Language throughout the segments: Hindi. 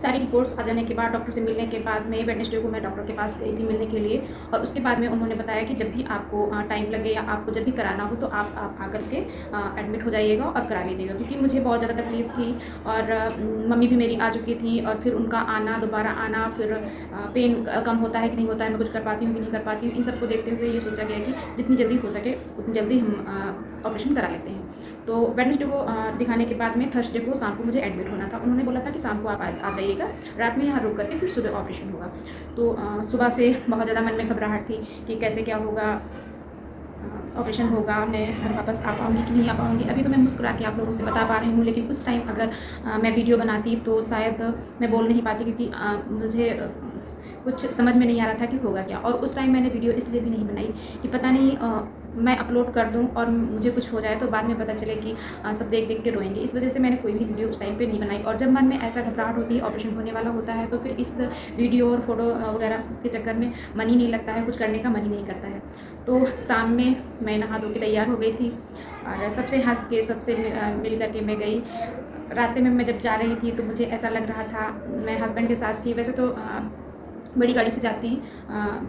सारी रिपोर्ट्स आ जाने के बाद डॉक्टर से मिलने के बाद में वेडनेसडे को मैं डॉक्टर के पास गई थी मिलने के लिए। और उसके बाद में उन्होंने बताया कि जब भी आपको टाइम लगे या आपको जब भी कराना हो तो आप आकर के एडमिट हो जाइएगा और करा लीजिएगा, क्योंकि मुझे बहुत ज़्यादा तकलीफ़ थी। और मम्मी भी मेरी आ चुकी थी और फिर उनका आना, दोबारा आना, फिर पेन कम होता है कि नहीं होता है, मैं कुछ कर पाती हूँ कि नहीं कर पाती हूँ, इन सबको देखते हुए ये सोचा गया कि जितनी जल्दी हो सके उतनी जल्दी हम ऑपरेशन करा लेते हैं। तो वेडनेसडे को दिखाने के बाद में थर्सडे को शाम को मुझे एडमिट होना था। उन्होंने बोला था कि शाम को आप आ जाइएगा, रात में यहाँ रुक करके फिर सुबह ऑपरेशन होगा। तो सुबह से बहुत ज़्यादा मन में घबराहट थी कि कैसे क्या होगा, ऑपरेशन होगा, मैं घर वापस आ पाऊँगी कि नहीं आ पाऊँगी। अभी तो मैं मुस्कुरा के आप लोगों से बता पा रही हूँ, लेकिन उस टाइम अगर मैं वीडियो बनाती तो शायद मैं बोल नहीं पाती, क्योंकि मुझे कुछ समझ में नहीं आ रहा था कि होगा क्या। और उस टाइम मैंने वीडियो इसलिए भी नहीं बनाई कि पता नहीं मैं अपलोड कर दूं और मुझे कुछ हो जाए तो बाद में पता चले कि सब देख देख के रोएंगे। इस वजह से मैंने कोई भी वीडियो उस टाइम पे नहीं बनाई। और जब मन में ऐसा घबराहट होती है, ऑपरेशन होने वाला होता है, तो फिर इस वीडियो और फोटो वगैरह के चक्कर में मन ही नहीं लगता है, कुछ करने का मन ही नहीं करता है। तो शाम में मैं नहा धो के तैयार हो गई थी और सबसे हंस के सबसे मिल करके मैं गई। रास्ते में मैं जब जा रही थी तो मुझे ऐसा लग रहा था, मैं हस्बैंड के साथ थी, वैसे तो बड़ी गाड़ी से जाती,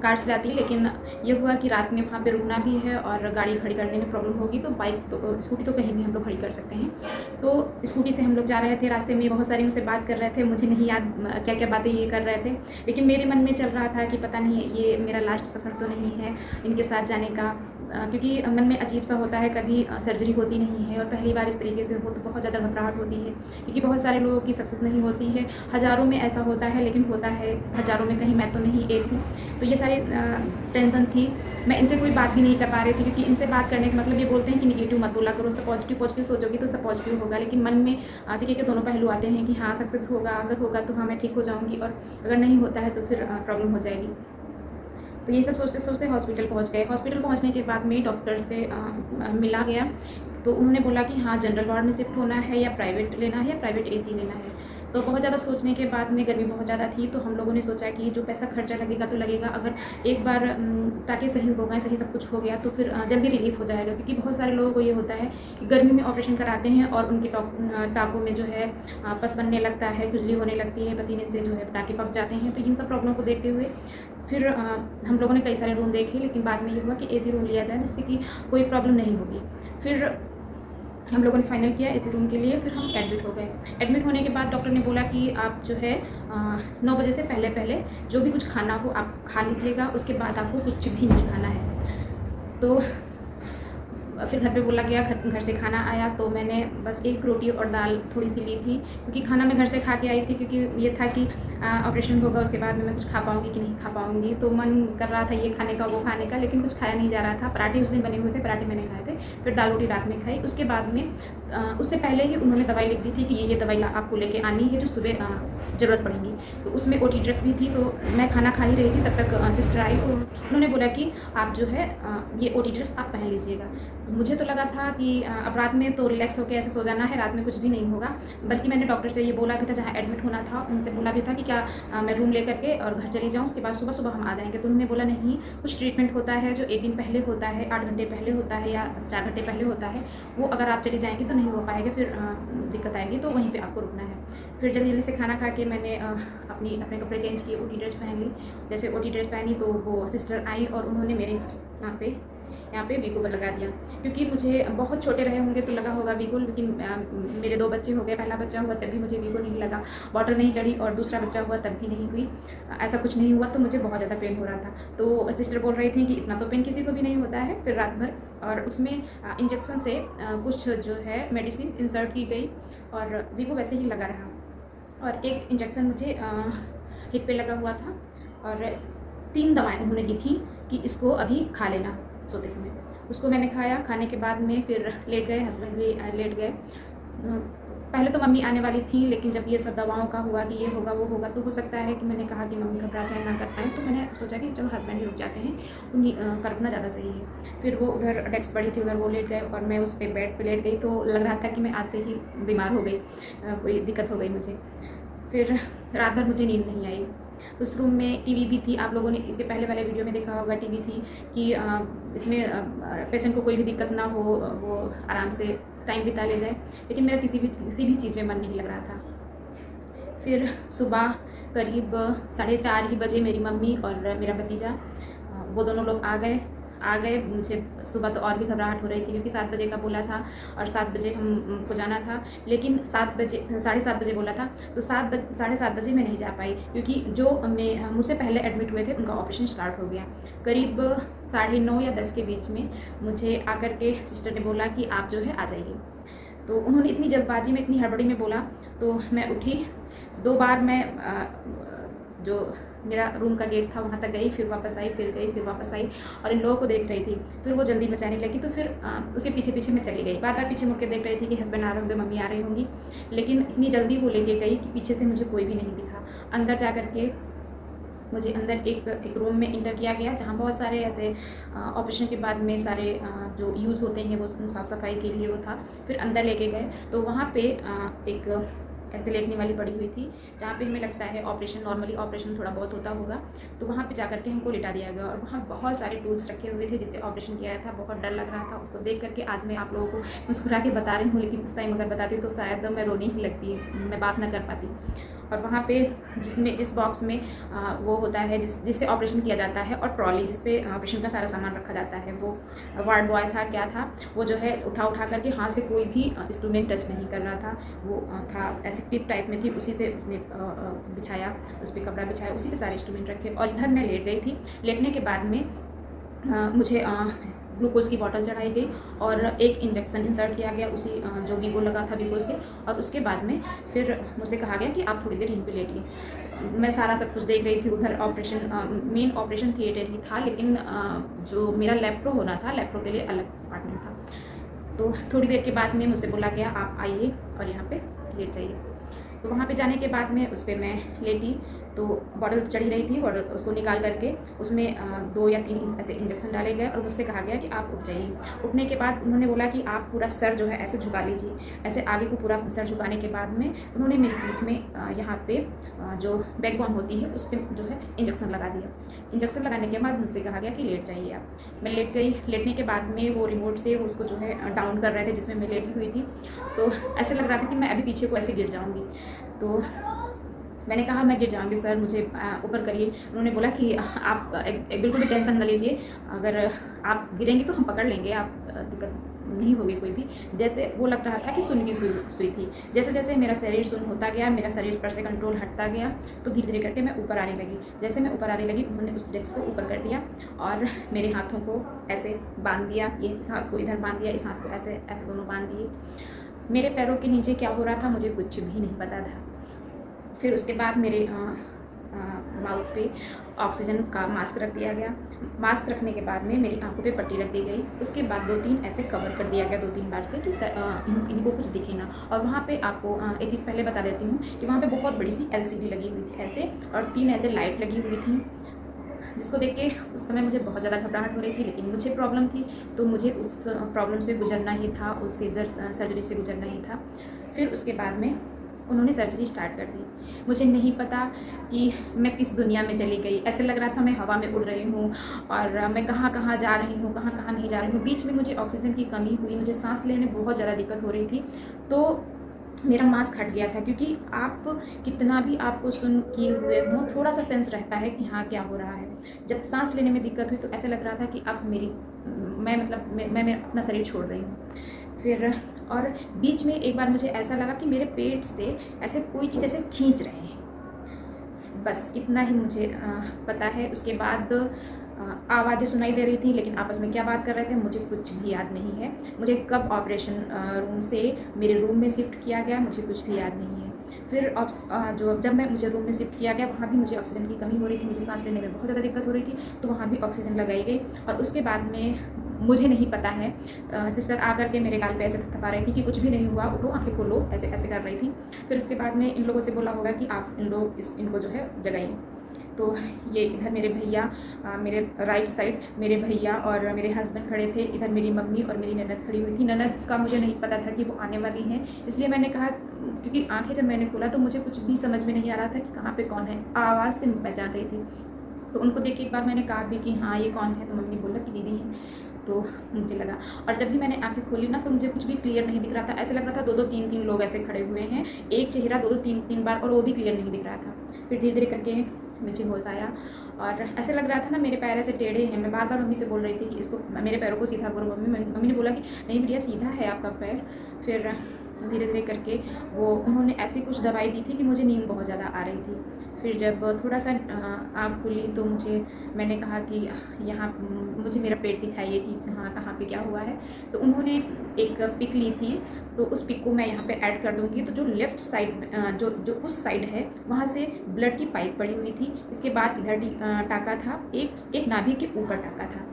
कार से जाती, लेकिन ये हुआ कि रात में वहाँ पे रुकना भी है और गाड़ी खड़ी करने में प्रॉब्लम होगी, तो बाइक तो स्कूटी तो कहीं भी हम लोग खड़ी कर सकते हैं। तो स्कूटी से हम लोग जा रहे थे, रास्ते में बहुत सारे मुझसे बात कर रहे थे, मुझे नहीं याद क्या क्या बातें ये कर रहे थे, लेकिन मेरे मन में चल रहा था कि पता नहीं ये मेरा लास्ट सफ़र तो नहीं है इनके साथ जाने का, क्योंकि मन में अजीब सा होता है, कभी सर्जरी होती नहीं है और पहली बार इस तरीके से हो तो बहुत ज़्यादा घबराहट होती है, क्योंकि बहुत सारे लोगों की सक्सेस नहीं होती है, हज़ारों में ऐसा होता है, लेकिन होता है हज़ारों में कहीं, मैं तो नहीं एक हूँ। तो ये सारी टेंशन थी, मैं इनसे कोई बात भी नहीं कर पा रही थी, क्योंकि इनसे बात करने का मतलब ये बोलते हैं कि निगेटिव मत बोला करो, सब पॉजिटिव पॉजिटिव सोचोगी तो सब पॉजिटिव होगा, लेकिन मन में सिक्के के दोनों पहलू आते हैं कि हाँ सक्सेस होगा, अगर होगा तो हाँ मैं ठीक हो जाऊँगी, और अगर नहीं होता है तो फिर प्रॉब्लम हो जाएगी। तो ये सब सोचते सोचते हॉस्पिटल पहुंच गए। हॉस्पिटल पहुंचने के बाद में डॉक्टर से मिला गया, तो उन्होंने बोला कि हाँ जनरल वार्ड में शिफ्ट होना है या प्राइवेट लेना है या प्राइवेट एसी लेना है। तो बहुत ज़्यादा सोचने के बाद में, गर्मी बहुत ज़्यादा थी, तो हम लोगों ने सोचा कि जो पैसा खर्चा लगेगा तो लगेगा, अगर एक बार टाँके सही हो गए, सही सब कुछ हो गया तो फिर जल्दी रिलीफ हो जाएगा, क्योंकि बहुत सारे लोगों को ये होता है कि गर्मी में ऑपरेशन कराते हैं और उनके टाँकों में जो है पस बनने लगता है, खुजली होने लगती है, पसीने से जो है टाँके पक जाते हैं। तो इन सब प्रॉब्लम को देखते हुए फिर हम लोगों ने कई सारे रूम देखे, लेकिन बाद में ये हुआ कि एसी रूम लिया जाए जिससे कि कोई प्रॉब्लम नहीं होगी। फिर हम लोगों ने फाइनल किया एसी रूम के लिए, फिर हम एडमिट हो गए। एडमिट होने के बाद डॉक्टर ने बोला कि आप जो है 9 बजे से पहले पहले जो भी कुछ खाना हो आप खा लीजिएगा, उसके बाद आपको कुछ भी नहीं खाना है। तो फिर घर पे बोला गया, घर से खाना आया, तो मैंने बस एक रोटी और दाल थोड़ी सी ली थी, क्योंकि खाना मैं घर से खा के आई थी, क्योंकि ये था कि ऑपरेशन होगा उसके बाद में मैं कुछ खा पाऊँगी कि नहीं खा पाऊँगी। तो मन कर रहा था ये खाने का वो खाने का, लेकिन कुछ खाया नहीं जा रहा था। पराठे उस दिन बने हुए थे, पराठे मैंने खाए थे, फिर दाल रोटी रात में खाई। उसके बाद में उससे पहले ही उन्होंने दवाई लिख दी थी कि ये दवाई आपको लेके आनी है जो सुबह ज़रूरत पड़ेगी। तो उसमें ओटी ड्रेस भी थी, तो मैं खाना खा ही रही थी, तब तक सिस्टर आई और उन्होंने बोला कि आप जो है ये ओटी ड्रेस आप पहन लीजिएगा। मुझे तो लगा था कि अब रात में तो रिलैक्स होकर ऐसे सो जाना है, रात में कुछ भी नहीं होगा। बल्कि मैंने डॉक्टर से ये बोला भी था, जहाँ एडमिट होना था उनसे बोला भी था कि क्या मैं रूम लेकर के और घर चली जाऊँ, उसके बाद सुबह सुबह हम आ जाएंगे। तो उन्होंने बोला नहीं, कुछ ट्रीटमेंट होता है जो एक दिन पहले होता है, 8 घंटे पहले होता है या 4 घंटे पहले होता है, वो अगर आप चली जाएंगी तो नहीं हो पाएगा, फिर दिक्कत आएगी, तो वहीं पर आपको रुकना है। फिर जल्दी जल्दी से खाना खा के मैंने अपने कपड़े चेंज किए, ओटी ड्रेस पहन ली। जैसे ओटी ड्रेस पहनी तो वो सिस्टर आई और उन्होंने मेरे यहाँ पे वीगो लगा दिया, क्योंकि मुझे बहुत छोटे रहे होंगे तो लगा होगा वीगो, लेकिन मेरे 2 बच्चे हो गए, पहला बच्चा हुआ तब भी मुझे वीगो नहीं लगा, बॉटल नहीं चढ़ी, और दूसरा बच्चा हुआ तब भी नहीं हुई, ऐसा कुछ नहीं हुआ। तो मुझे बहुत ज़्यादा पेन हो रहा था। तो सिस्टर बोल रही थी कि इतना तो पेन किसी को भी नहीं होता है। फिर रात भर, और उसमें इंजेक्शन से कुछ जो है मेडिसिन इंसर्ट की गई और वीगो वैसे ही लगा रहा, और एक इंजेक्शन मुझे हिप पे लगा हुआ था, और 3 दवाएं उन्होंने दी थी कि इसको अभी खा लेना सोते समय। उसको मैंने खाया, खाने के बाद में फिर लेट गए, हस्बैंड भी लेट गए। पहले तो मम्मी आने वाली थी, लेकिन जब ये सब दवाओं का हुआ कि ये होगा वो होगा, तो हो सकता है कि मैंने कहा कि मम्मी घबरा जाए, ना कर पाए, तो मैंने सोचा कि चलो हस्बैंड ही रुक जाते हैं, उन्हीं का रुकना ज़्यादा सही है। फिर वो उधर डेस्क पड़ी थी, उधर वो लेट गए और मैं उस पर बेड पर लेट गई, तो लग रहा था कि मैं आज से ही बीमार हो गई, कोई दिक्कत हो गई मुझे। फिर रात भर मुझे नींद नहीं आई। उस रूम में टीवी भी थी, आप लोगों ने इसके पहले वाले वीडियो में देखा होगा, टीवी थी कि इसमें पेशेंट को कोई भी दिक्कत ना हो, वो आराम से टाइम बिता ले जाए, लेकिन मेरा किसी भी चीज़ में मन नहीं लग रहा था। फिर सुबह करीब 4:30 ही बजे मेरी मम्मी और मेरा भतीजा वो दोनों लोग आ गए। मुझे सुबह तो और भी घबराहट हो रही थी क्योंकि 7 बजे का बोला था और 7 बजे हमको जाना था, लेकिन 7 बजे 7:30 बजे बोला था, तो 7:30 बजे मैं नहीं जा पाई क्योंकि जो मुझसे पहले एडमिट हुए थे उनका ऑपरेशन स्टार्ट हो गया। करीब 9:30 या 10 के बीच में मुझे आकर के सिस्टर ने बोला कि आप जो है आ जाइए। तो उन्होंने इतनी जल्दबाजी में, इतनी हड़बड़ी में बोला, तो मैं उठी। 2 बार मैं जो मेरा रूम का गेट था वहाँ तक गई, फिर वापस आई, फिर गई, फिर वापस आई और इन लोगों को देख रही थी। फिर वो जल्दी मचाने लगी तो फिर उसके पीछे पीछे मैं चली गई। बार बार पीछे मुड़ के देख रही थी कि हस्बैंड आ रहे होंगे, मम्मी आ रही होंगी, लेकिन इतनी जल्दी वो लेके गई कि पीछे से मुझे कोई भी नहीं दिखा। अंदर जा कर के मुझे अंदर एक रूम में इंटर किया गया जहाँ बहुत सारे ऐसे ऑपरेशन के बाद में सारे जो यूज़ होते हैं वो साफ़ सफाई के लिए वो था। फिर अंदर लेके गए तो वहाँ पे एक ऐसे लेटने वाली पड़ी हुई थी जहाँ पे हमें लगता है नॉर्मली ऑपरेशन थोड़ा बहुत होता होगा, तो वहाँ पे जाकर के हमको लिटा दिया गया और वहाँ बहुत सारे टूल्स रखे हुए थे जिससे ऑपरेशन किया था। बहुत डर लग रहा था उसको देख करके। आज मैं आप लोगों को मुस्कुरा के बता रही हूँ, लेकिन उस टाइम अगर बताती तो शायद मैं रोने ही लगती, मैं बात ना कर पाती। और वहाँ पे जिस बॉक्स में वो होता है जिससे ऑपरेशन किया जाता है, और ट्रॉली जिस पे ऑपरेशन का सारा सामान रखा जाता है, वो वार्ड बॉय था क्या था वो जो है उठा करके हाथ से कोई भी इंस्ट्रूमेंट टच नहीं कर रहा था। वो था ऐसे टिप टाइप में थी, उसी से उसने बिछाया, उस पर कपड़ा बिछाया, उसी पे सारे इंस्ट्रूमेंट रखे और इधर मैं लेट गई थी। लेटने के बाद में मुझे ग्लूकोज की बॉटल चढ़ाई गई और एक इंजेक्शन इंसर्ट किया गया उसी जो वीगो लगा था वीगो से। और उसके बाद में फिर मुझसे कहा गया कि आप थोड़ी देर यहीं पे लेटिए। मैं सारा सब कुछ देख रही थी। उधर मेन ऑपरेशन थिएटर ही था, लेकिन जो मेरा लेप्रो होना था, लेप्रो के लिए अलग अपार्टमेंट था। तो थोड़ी देर के बाद में मुझसे बोला गया आप आइए और यहाँ पे लेट जाइए। तो वहाँ पे जाने के बाद में उस पर मैं लेटी, तो बॉटल चढ़ी रही थी, बॉटल उसको निकाल करके उसमें 2 या 3 ऐसे इंजेक्शन डाले गए और मुझसे कहा गया कि आप उठ जाइए। उठने के बाद उन्होंने बोला कि आप पूरा सर जो है ऐसे झुका लीजिए। ऐसे आगे को पूरा सर झुकाने के बाद में उन्होंने मेरी पीठ में यहाँ पे जो बैकबोन होती है उस पर जो है इंजेक्शन लगा दिया। इंजेक्शन लगाने के बाद मुझसे कहा गया कि लेट जाइए आप। मैं लेट गई। लेटने के बाद में वो रिमोट से उसको जो है डाउन कर रहे थे जिसमें मैं लेटी हुई थी, तो ऐसे लग रहा था कि मैं अभी पीछे को ऐसे गिर जाऊँगी। तो मैंने कहा मैं गिर जाऊँगी सर, मुझे ऊपर करिए। उन्होंने बोला कि आप बिल्कुल भी टेंशन न लीजिए, अगर आप गिरेंगी तो हम पकड़ लेंगे, आप दिक्कत नहीं होगी कोई भी। जैसे वो लग रहा था कि सुन की सुई थी। जैसे जैसे मेरा शरीर सुन होता गया, मेरा शरीर पर से कंट्रोल हटता गया, तो धीरे धीरे करके मैं ऊपर आने लगी। जैसे मैं ऊपर आने लगी उन्होंने उस डेस्क को ऊपर कर दिया और मेरे हाथों को ऐसे बांध दिया। ये इस हाथ को इधर बांध दिया, इस हाथ को ऐसे ऐसे दोनों बांध दिए। मेरे पैरों के नीचे क्या हो रहा था मुझे कुछ भी नहीं पता था। फिर उसके बाद मेरे माउथ पे ऑक्सीजन का मास्क रख दिया गया। मास्क रखने के बाद में मेरी आंखों पे पट्टी रख दी गई। उसके बाद 2-3 ऐसे कवर कर दिया गया 2-3 बार से कि इनको कुछ दिखे ना। और वहाँ पे आपको एक चीज़ पहले बता देती हूँ कि वहाँ पे बहुत बड़ी सी LCD लगी हुई थी ऐसे, और 3 ऐसे लाइट लगी हुई थी, जिसको देख के उस समय मुझे बहुत ज़्यादा घबराहट हो रही थी। लेकिन मुझे प्रॉब्लम थी तो मुझे उस प्रॉब्लम से गुजरना ही था, उस सीजर सर्जरी से गुजरना ही था। फिर उसके बाद में उन्होंने सर्जरी स्टार्ट कर दी। मुझे नहीं पता कि मैं किस दुनिया में चली गई। ऐसे लग रहा था मैं हवा में उड़ रही हूँ और मैं कहाँ कहाँ जा रही हूँ, कहाँ कहाँ नहीं जा रही हूँ। बीच में मुझे ऑक्सीजन की कमी हुई, मुझे सांस लेने में बहुत ज़्यादा दिक्कत हो रही थी। तो मेरा मास्क हट गया था, क्योंकि आप कितना भी आपको सुन किए हुए हो, थोड़ा सा सेंस रहता है कि हाँ क्या हो रहा है। जब सांस लेने में दिक्कत हुई तो ऐसे लग रहा था कि अब मैं अपना शरीर छोड़ रही हूँ। फिर और बीच में एक बार मुझे ऐसा लगा कि मेरे पेट से ऐसे कोई चीज़ ऐसे खींच रहे हैं। बस इतना ही मुझे पता है। उसके बाद आवाज़ें सुनाई दे रही थी, लेकिन आपस में क्या बात कर रहे थे मुझे कुछ भी याद नहीं है। मुझे कब ऑपरेशन रूम से मेरे रूम में शिफ्ट किया गया मुझे कुछ भी याद नहीं है। फिर जब मुझे रूम में शिफ्ट किया गया वहाँ भी मुझे ऑक्सीजन की कमी हो रही थी, मुझे सांस लेने में बहुत ज़्यादा दिक्कत हो रही थी, तो वहाँ भी ऑक्सीजन लगाई गई। और उसके बाद में मुझे नहीं पता है, सिस्टर आकर के मेरे गाल पे ऐसे थपथपा रही थी कि कुछ भी नहीं हुआ, उठो आंखें खोलो, ऐसे ऐसे कर रही थी। फिर उसके बाद में इन लोगों से बोला होगा कि आप इनको जो है जगाइए। तो ये इधर मेरे भैया, मेरे राइट साइड मेरे भैया और मेरे हस्बैंड खड़े थे, इधर मेरी मम्मी और मेरी ननद खड़ी हुई थी। ननद का मुझे नहीं पता था कि वो आने वाली हैं, इसलिए मैंने कहा, क्योंकि आंखें जब मैंने खोला तो मुझे कुछ भी समझ में नहीं आ रहा था कि कहाँ पे कौन है। आवाज़ से पहचान रही थी, तो उनको देख के एक बार मैंने कहा भी कि हाँ ये कौन है, तो मम्मी बोला कि दीदी है। तो मुझे लगा, और जब भी मैंने आंखें खोली ना तो मुझे कुछ भी क्लियर नहीं दिख रहा था। ऐसे लग रहा था 2-2 3-3 लोग ऐसे खड़े हुए हैं, एक चेहरा 2-2 3-3 बार, और वो भी क्लियर नहीं दिख रहा था। फिर धीरे धीरे करके मुझे होश आया, और ऐसे लग रहा था ना मेरे पैर ऐसे टेढ़े हैं। मैं बार बार मम्मी से बोल रही थी कि इसको, मेरे पैरों को सीधा करो मम्मी ने बोला कि नहीं बिटिया सीधा है आपका पैर। फिर धीरे धीरे करके उन्होंने ऐसी कुछ दवाई दी थी कि मुझे नींद बहुत ज़्यादा आ रही थी। फिर जब थोड़ा सा आँख खुली तो मैंने कहा कि यहाँ मुझे मेरा पेट दिखाइए कि हाँ कहाँ पे क्या हुआ है। तो उन्होंने एक पिक ली थी, तो उस पिक को मैं यहाँ पे ऐड कर दूँगी। तो जो लेफ़्ट साइड जो उस साइड है वहाँ से ब्लड की पाइप पड़ी हुई थी। इसके बाद इधर टाँका था, एक नाभि के ऊपर टाँका था।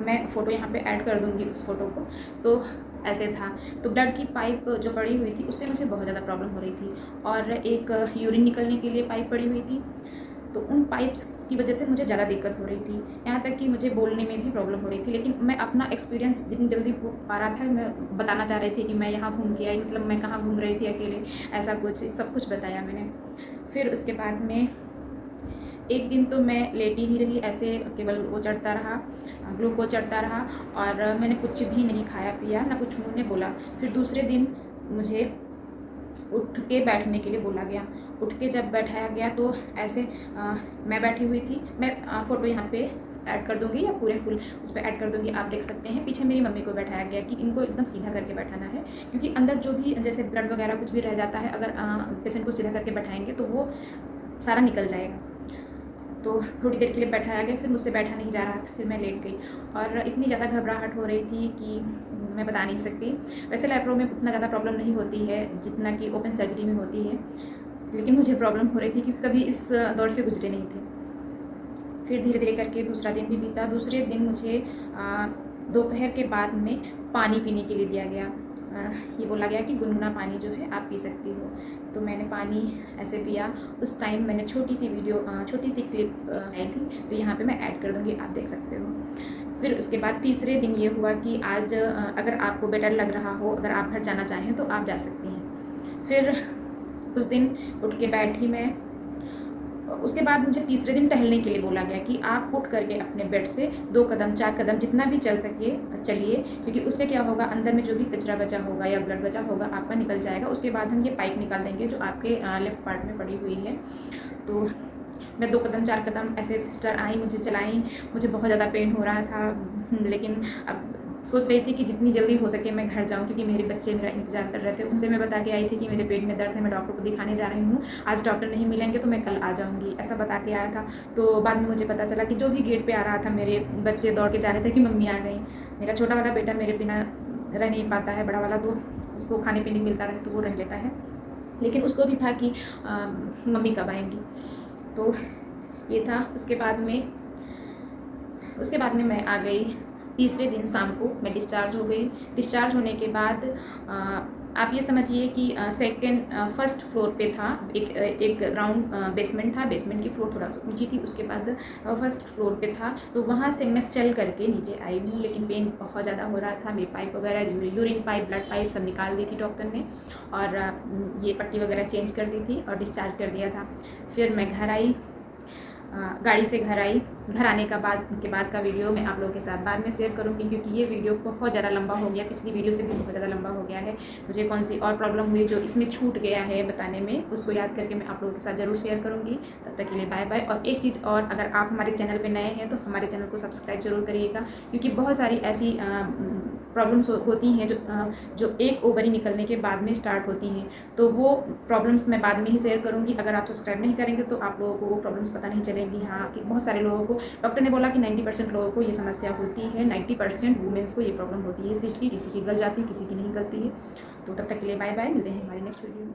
मैं फ़ोटो यहाँ पे ऐड कर दूँगी उस फ़ोटो को। तो ऐसे था, तो ब्लड की पाइप जो पड़ी हुई थी उससे मुझे बहुत ज़्यादा प्रॉब्लम हो रही थी, और एक यूरिन निकलने के लिए पाइप पड़ी हुई थी। तो उन पाइप्स की वजह से मुझे ज़्यादा दिक्कत हो रही थी, यहाँ तक कि मुझे बोलने में भी प्रॉब्लम हो रही थी। लेकिन मैं अपना एक्सपीरियंस जितनी जल्दी हो पा रहा था मैं बताना चाह रही थी कि मैं यहाँ घूम के आई, मतलब मैं कहाँ घूम रही थी अकेले, ऐसा कुछ सब कुछ बताया मैंने। फिर उसके बाद में एक दिन तो मैं लेटी ही रही, ऐसे केवल वो चढ़ता रहा, ग्लूकोज चढ़ता रहा, और मैंने कुछ भी नहीं खाया पिया, ना कुछ उन्होंने बोला। फिर दूसरे दिन मुझे उठ के बैठने के लिए बोला गया। उठ के जब बैठाया गया तो ऐसे मैं बैठी हुई थी। मैं फ़ोटो यहाँ पे ऐड कर दूँगी या पूरे फुल उस पर ऐड कर दूँगी, आप देख सकते हैं। पीछे मेरी मम्मी को बैठाया गया कि इनको एकदम सीधा करके बैठाना है, क्योंकि अंदर जो भी जैसे ब्लड वगैरह कुछ भी रह जाता है, अगर पेशेंट को सीधा करके बैठाएंगे तो वो सारा निकल जाएगा। तो थोड़ी देर के लिए बैठाया गया, फिर मुझसे बैठा नहीं जा रहा था, फिर मैं लेट गई, और इतनी ज़्यादा घबराहट हो रही थी कि मैं बता नहीं सकती। वैसे लैप्रो में उतना ज़्यादा प्रॉब्लम नहीं होती है जितना कि ओपन सर्जरी में होती है, लेकिन मुझे प्रॉब्लम हो रही थी क्योंकि कभी इस दौर से गुजरे नहीं थे। फिर धीरे धीरे करके दूसरा दिन भी बीता। दूसरे दिन मुझे दोपहर के बाद में पानी पीने के लिए दिया गया। ये बोला गया कि गुनगुना पानी जो है आप पी सकती हो। तो मैंने पानी ऐसे पिया। उस टाइम मैंने छोटी सी क्लिप आई थी, तो यहाँ पे मैं ऐड कर दूँगी, आप देख सकते हो। फिर उसके बाद तीसरे दिन ये हुआ कि आज अगर आपको बेटर लग रहा हो, अगर आप घर जाना चाहें तो आप जा सकती हैं। फिर उस दिन उठ के बैठी मैं। उसके बाद मुझे तीसरे दिन टहलने के लिए बोला गया कि आप उठ करके अपने बेड से 2 कदम 4 कदम जितना भी चल सके चलिए, क्योंकि उससे क्या होगा, अंदर में जो भी कचरा बचा होगा या ब्लड बचा होगा आपका निकल जाएगा। उसके बाद हम ये पाइप निकाल देंगे जो आपके लेफ़्ट पार्ट में पड़ी हुई है। तो मैं 2 कदम 4 कदम ऐसे सिस्टर आई, मुझे चलाई। मुझे बहुत ज़्यादा पेन हो रहा था, लेकिन अब सोच रही थी कि जितनी जल्दी हो सके मैं घर जाऊं, क्योंकि मेरे बच्चे मेरा इंतज़ार कर रहे थे। उनसे मैं बता के आई थी कि मेरे पेट में दर्द है, मैं डॉक्टर को दिखाने जा रही हूँ, आज डॉक्टर नहीं मिलेंगे तो मैं कल आ जाऊँगी, ऐसा बता के आया था। तो बाद में मुझे पता चला कि जो भी गेट पे आ रहा था मेरे बच्चे दौड़ के जा रहे थे कि मम्मी आ गई। मेरा छोटा वाला बेटा मेरे बिना रह नहीं पाता है, बड़ा वाला तो उसको खाने पीने मिलता रहे तो वो रह लेता है, लेकिन उसको भी था कि मम्मी कब आएंगी। तो ये था। उसके बाद में मैं आ गई। तीसरे दिन शाम को मैं डिस्चार्ज हो गई। डिस्चार्ज होने के बाद आप ये समझिए कि फर्स्ट फ्लोर पे था, एक ग्राउंड बेसमेंट था, बेसमेंट की फ्लोर थोड़ा सा ऊंची थी, उसके बाद फर्स्ट फ्लोर पे था। तो वहाँ से मैं चल करके नीचे आई हूँ, लेकिन पेन बहुत ज़्यादा हो रहा था। मेरी पाइप वगैरह, यूरिन पाइप, ब्लड पाइप सब निकाल दी थी डॉक्टर ने, और ये पट्टी वगैरह चेंज कर दी थी और डिस्चार्ज कर दिया था। फिर मैं घर आई, गाड़ी से घर आई। घर आने के बाद का वीडियो मैं आप लोगों के साथ बाद में शेयर करूंगी, क्योंकि ये वीडियो बहुत ज़्यादा लंबा हो गया, पिछली वीडियो से भी बहुत ज़्यादा लंबा हो गया है। मुझे कौन सी और प्रॉब्लम हुई जो इसमें छूट गया है बताने में, उसको याद करके मैं आप लोगों के साथ ज़रूर शेयर करूँगी। तब तक के लिए बाय बाय। और एक चीज़ और, अगर आप हमारे चैनल पर नए हैं तो हमारे चैनल को सब्सक्राइब जरूर करिएगा, क्योंकि बहुत सारी ऐसी प्रॉब्लम्स होती हैं जो एक ओवरी निकलने के बाद में स्टार्ट होती हैं। तो वो प्रॉब्लम्स मैं बाद में ही शेयर करूँगी। अगर आप सब्सक्राइब नहीं करेंगे तो आप लोगों को वो प्रॉब्लम्स पता नहीं चलेंगी। हाँ, कि बहुत सारे लोगों को, डॉक्टर ने बोला कि 90% लोगों को ये समस्या होती है, 90% वुमेन्स को ये प्रॉब्लम होती है। किसी की गल जाती है, किसी की नहीं गलती है। तो तब तक के लिए बाय बाय, मिलते हैं हमारे नेक्स्ट वीडियो में।